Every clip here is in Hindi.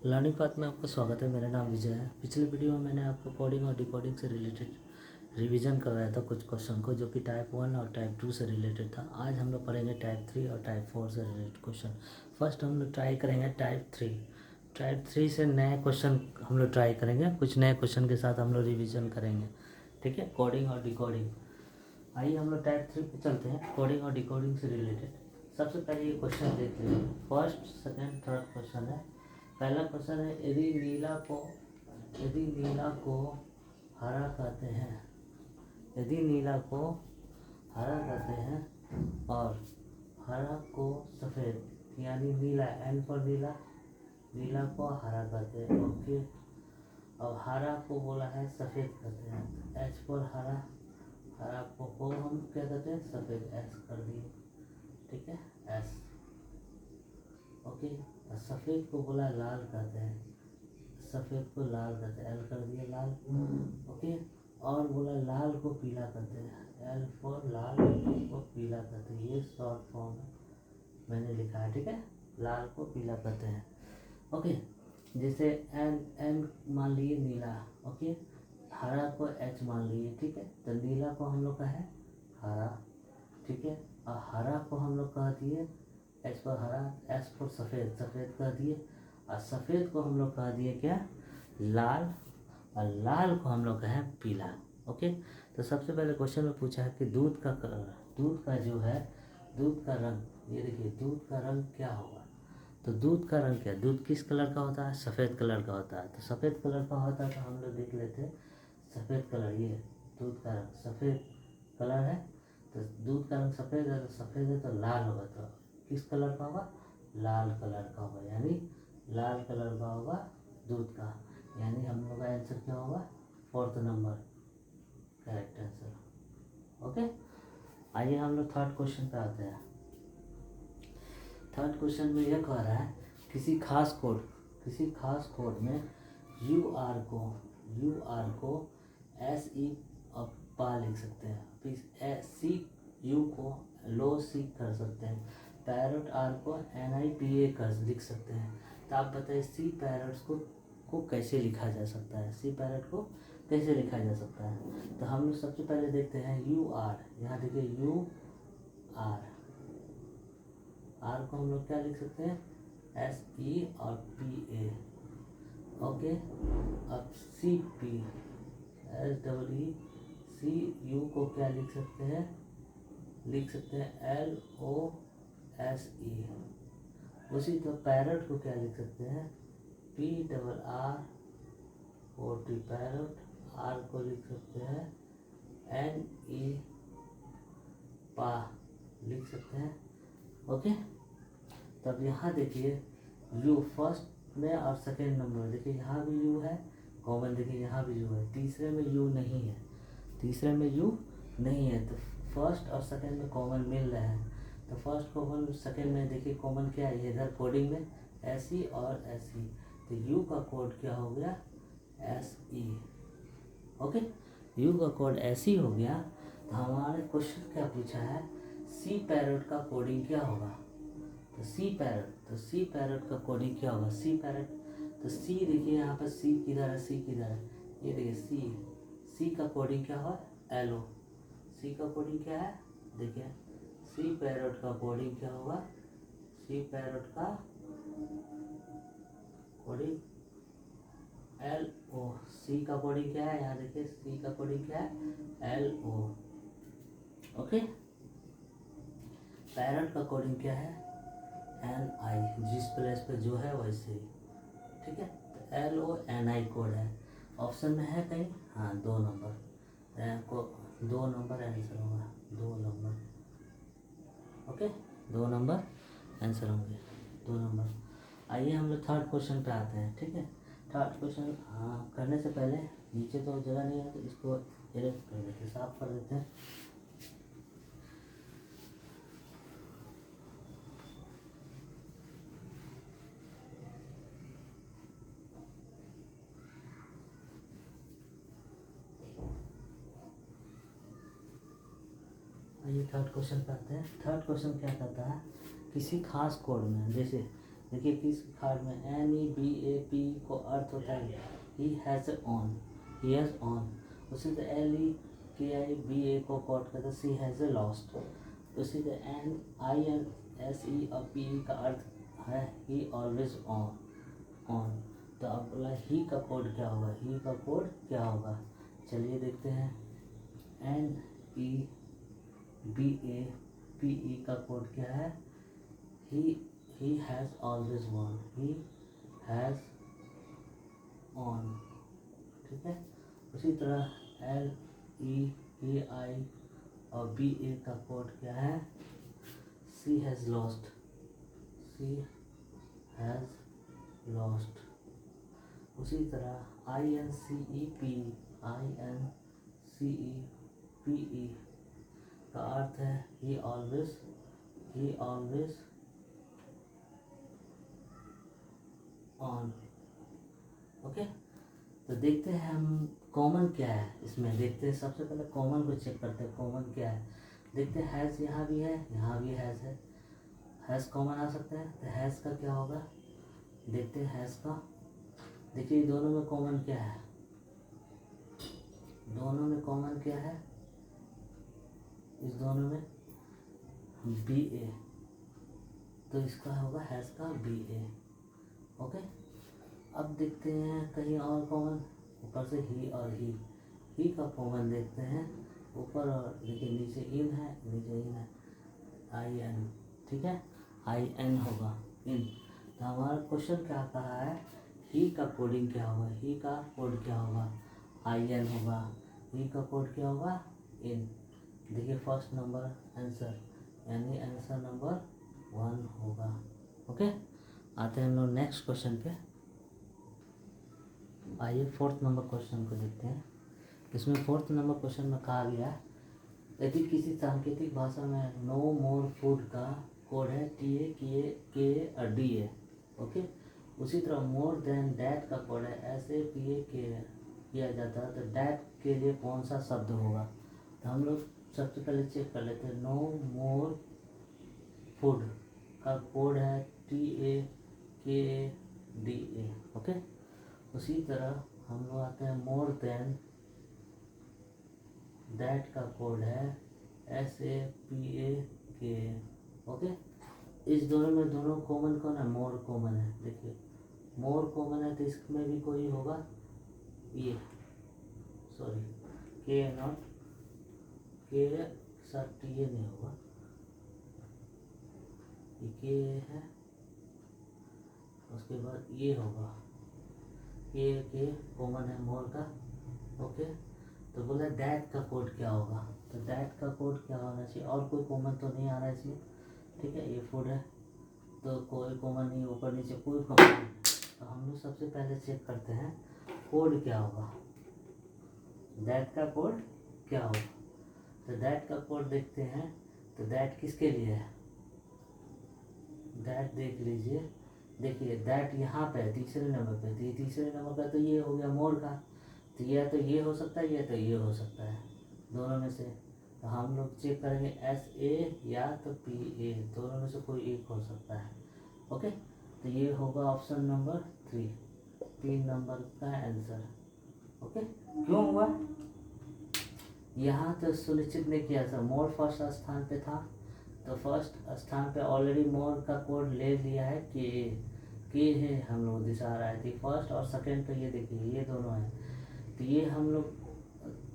लर्निंग पाथ में आपका स्वागत है। मेरा नाम विजय है। पिछले वीडियो में मैंने आपको कोडिंग और डिकोडिंग से रिलेटेड रिवीजन करवाया था कुछ क्वेश्चन को, जो कि टाइप 1 और टाइप 2 से रिलेटेड था। आज हम लोग पढ़ेंगे टाइप 3 और टाइप 4 से रिलेटेड क्वेश्चन। फर्स्ट हम लोग ट्राई करेंगे टाइप 3। टाइप 3 से नए क्वेश्चन हम लोग ट्राई करेंगे, कुछ नए क्वेश्चन के साथ हम लोग रिविजन करेंगे, ठीक है, कोडिंग और डिकोडिंग। आइए हम लोग टाइप 3 पे चलते हैं, कोडिंग और डिकोडिंग से रिलेटेड। सबसे पहले ये क्वेश्चन देख लीजिए। फर्स्ट, सेकेंड, थर्ड क्वेश्चन है। पहला क्वेश्चन है, यदि नीला को हरा कहते हैं, यदि नीला को हरा कहते हैं और हरा को सफ़ेद, यानी नीला, एन फॉर नीला, नीला को हरा कहते हैं, ओके। और हरा को बोला है सफ़ेद कहते हैं, एच फॉर हरा, हरा को हम क्या कहते हैं, सफ़ेद, एस कर दिए, ठीक है, एस, ओके। और सफ़ेद को बोला लाल कहते हैं, सफ़ेद को लाल कहते हैं, एल कर दिया, लाल, ओके। और बोला लाल को पीला कहते हैं, एल फॉर लाल को पीला कहते हैं। ये शॉर्ट फॉर्म मैंने लिखा है, ठीक है, लाल को पीला कहते हैं, ओके। जैसे एन मान लिए नीला, ओके, हरा को एच मान लिए, ठीक है। तो नीला को हम लोग का है हरा, ठीक है, और हरा को हम लोग कह दिए एच पर हरा, एस पर सफ़ेद, सफ़ेद कह दिए, और सफ़ेद को हम लोग कह दिए क्या, लाल, और लाल को हम लोग कहें पीला, ओके। तो सबसे पहले क्वेश्चन में पूछा है कि दूध का कलर, दूध का जो है, दूध का रंग, ये देखिए दूध का रंग क्या होगा। तो दूध का रंग क्या, दूध किस कलर का होता है, सफ़ेद कलर का होता है। तो सफ़ेद कलर का होता है, तो हम लोग देख लेते हैं सफ़ेद कलर, ये दूध का रंग सफ़ेद कलर है। तो दूध का रंग सफ़ेद है, तो सफ़ेद है तो लाल होगा, तो किस कलर का होगा, लाल कलर का होगा, यानी लाल कलर का होगा दूध का, यानी हम लोग का आंसर क्या होगा, fourth number correct answer, okay. आइए हम लोग थर्ड क्वेश्चन पे आते हैं। थर्ड क्वेश्चन में यह कह रहा है, किसी खास कोड में यू आर को एस ई पा लिख सकते हैं, फिर सी यू को लो सी कर सकते हैं, पैरट आर को एन आई पी ए कर लिख सकते हैं। तो आप बताइए सी पैरट्स को कैसे लिखा जा सकता है, सी पैरट को कैसे लिखा जा सकता है। तो हम लोग सबसे पहले देखते हैं यू आर, यहाँ देखिए यू आर, आर को हम लोग क्या लिख सकते हैं, एस ई और पी ए, ओके। अब C P, S double E, C U को क्या लिख सकते हैं, एल ओ एस ई। उसी तो पैरट को क्या लिख सकते हैं, P double R O T, parrot, R को लिख सकते हैं एन ई पा लिख सकते हैं, ओके। तब यहाँ देखिए यू फर्स्ट में और सेकेंड नंबर में, देखिए यहाँ भी यू है कॉमन, देखिए यहाँ भी यू है, तीसरे में यू नहीं है, तो फर्स्ट और सेकेंड में कॉमन मिल रहे हैं। तो फर्स्ट कॉमन सेकेंड में देखिए कॉमन क्या है, इधर कोडिंग में एस ई और एस ई, तो यू का कोड क्या हो गया, एस ई, ओके। यू का कोड एस ई हो गया। तो हमारे क्वेश्चन क्या पूछा है, सी पैरट का कोडिंग क्या होगा। तो सी पैरट का कोडिंग क्या होगा, सी पैरट, तो सी देखिए यहाँ पर सी किधर है, ये देखिए सी का कोडिंग क्या होगा, एल ओ, सी का कोडिंग क्या है, देखिए सी पैरट का कोडिंग क्या होगा, सी पैरट का कोडिंग एल ओ, सी का कोडिंग क्या है, यहाँ देखिए सी का कोडिंग क्या है, एल ओ, ओके। पैरट का कोडिंग क्या है, एन आई, जिस प्लेस पे जो है वैसे ही, ठीक है। तो एल ओ एन आई कोड है, ऑप्शन में है कहीं, हाँ 2 नंबर को, 2 नंबर आंसर होगा, 2 नंबर, ओके, 2 नंबर आंसर होंगे, 2 नंबर। आइए हम लोग थर्ड क्वेश्चन पे आते हैं, ठीक है। थर्ड क्वेश्चन करने से पहले नीचे तो जगह नहीं है, तो इसको इरेज कर देते हैं, साफ कर देते हैं। आइए थर्ड क्वेश्चन पे आते हैं। थर्ड क्वेश्चन क्या कहता है, किसी खास कोड में, जैसे देखिए किस कार्ड में NEBAP को अर्थ होता है he has on, he has on. उसी तरह LEKIBA को कोट करते हैं सी हैज़ लॉस्ट। उसी तरह NINSE और PE का अर्थ है ही ऑलवेज ऑन। तो अब बोला ही का कोड क्या होगा, ही का कोड क्या होगा, चलिए देखते हैं। NEBAPE का कोड क्या है, he has always on, he has on, ठीक है। उसी तरह LEAI और BA का कोड क्या है, C has lost, C has lost. उसी तरह INCEPE का अर्थ है ही ऑलवेज ऑन। ओके, तो देखते हैं हम कॉमन क्या है इसमें, देखते हैं। सबसे पहले कॉमन को चेक करते हैं, कॉमन क्या है। देखते हैं हैज़ यहाँ भी है, यहाँ भी हैज़ है, हैज़ कॉमन आ सकता है। तो हैज़ का क्या होगा, देखते हैं हैज़ का। देखिए दोनों में कॉमन क्या है, दोनों में कॉमन क्या है, इस दोनों में BA, तो इसका होगा हैज़ का BA। ओके, अब देखते हैं कहीं और कॉमन, ऊपर से ही और ही का कॉमन देखते हैं ऊपर, और देखिए नीचे इन है, नीचे इन है, IN, ठीक है, IN होगा इन। तो हमारा क्वेश्चन क्या कहा है, ही का कोडिंग क्या होगा, ही का कोड क्या होगा, IN होगा, ही का कोड क्या होगा, इन। देखिए फर्स्ट नंबर आंसर, यानी आंसर नंबर 1 होगा। ओके, आते हैं हम लोग नेक्स्ट क्वेश्चन पे। आइए फोर्थ नंबर क्वेश्चन को देखते हैं। इसमें फोर्थ नंबर क्वेश्चन में कहा गया है, यदि किसी सांकेतिक भाषा में नो मोर फूड का कोड है TA KA और DA, ओके। उसी तरह मोर देन डैट का कोड है SAPA किया जाता है, तो डैट के लिए कौन सा शब्द होगा। तो हम लोग सबसे पहले चेक कर लेते हैं। नो मोर फूड का कोड है TA KA DA, ओके। उसी तरह हम लोग आते हैं मोर देन दैट का कोड है SAPA, ओके। इस दोनों में दोनों कॉमन कौन है, मोर कॉमन है। देखिए मोर कॉमन है तो इसमें भी कोई होगा, ये सॉरी के नॉट के साथ TA नहीं होगा, ये के है, उसके बाद ये होगा, के कॉमन है मोर का, ओके। तो बोला दैट का कोड क्या होगा, तो दैट का कोड क्या होना चाहिए, और कोई कॉमन तो नहीं आ रहा है इसमें, ठीक है। ये फूड है तो कोई कॉमन नहीं, ऊपर नीचे कोई कॉमन नहीं। तो हम लोग सबसे पहले चेक करते हैं कोड क्या होगा, दैट का कोड क्या होगा। तो दैट का कोड देखते हैं, तो दैट किसके लिए है, दैट देख लीजिए। देखिए दैट यहाँ पे है तीसरे नंबर पे, तो ये तीसरे नंबर का, तो ये हो गया मोर का, तो या तो ये हो सकता है या तो ये हो सकता है, दोनों में से। तो हम लोग चेक करेंगे SA या तो PA, दोनों में से कोई एक हो सकता है, ओके। तो ये होगा ऑप्शन नंबर 3 नंबर का आंसर, ओके। क्यों हुआ, यहाँ तो सुनिश्चित नहीं किया था, मोर फर्स्ट स्थान पे था, तो फर्स्ट स्थान पे ऑलरेडी मोर का कोड ले लिया है, के है हम लोग दिशा रहा है, फर्स्ट और सेकंड पे ये देखिए ये दोनों है। तो ये हम लोग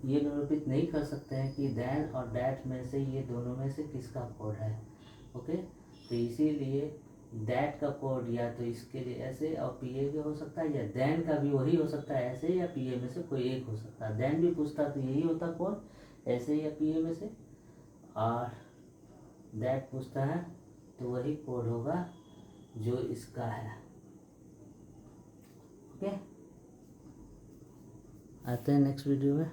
ये निरूपित नहीं कर सकते हैं कि दैन और डैट में से ये दोनों में से किसका कोड है, ओके। तो इसीलिए दैट का कोड या तो इसके लिए ऐसे और PA के हो सकता है, या दैन का भी वही हो सकता है ऐसे, या PA में से कोई एक हो सकता है। दैन भी पूछता तो यही होता कोड, ऐसे या PA में से, और दैट पूछता है तो वही कोड होगा जो इसका है, ओके। आते हैं नेक्स्ट वीडियो में।